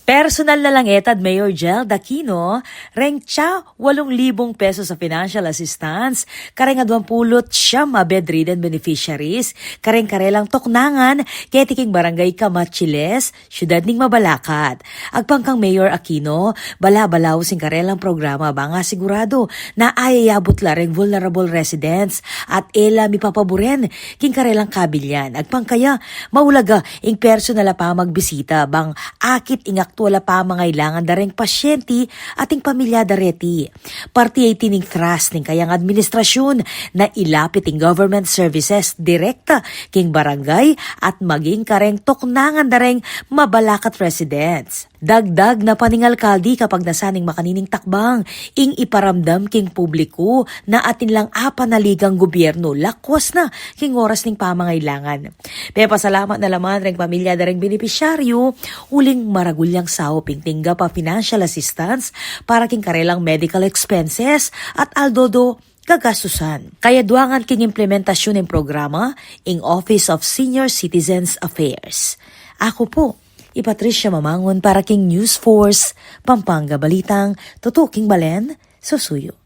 Personal na lang etad Mayor Jel Aquino, rengtsa 8,000 pesos sa financial assistance, kareng 20 siyam bedridden beneficiaries, kareng karelang toknangan, ketiking barangay Camachiles, syudad ning Mabalacat. Agpangkang Mayor Aquino, bala-balaw sing karelang programa ba nga sigurado na ayayabot lareng vulnerable residents at ela mipapaboren king karelang kabilyan. Agpangkaya, maulaga ing personal pa magbisita bang akit ingak wala pa mangailangan dareng pasyente ating pamilya dareti. Parti ay tining trust ning kayang administrasyon na ilapit ing government services direkta king barangay at maging kareng toknangan dareng Mabalacat residents. Dagdag na paningalkaldi kapag nasaning makanining takbang, ing iparamdam king publiko na atin lang apanaligang gobyerno lakwas na king oras ning pamangailangan. Pasalamat na laman reng pamilya dareng benepisyaryo, uling maragulyang sao pingtingga pa financial assistance para king karelang medical expenses at aldodo kagastusan. Kaya duangan king implementasyon ng programa ing Office of Senior Citizens Affairs. Ako po, Patricia Mamangon para king News Force, Pampanga Balitang, Tutuking Balen, Susuyo.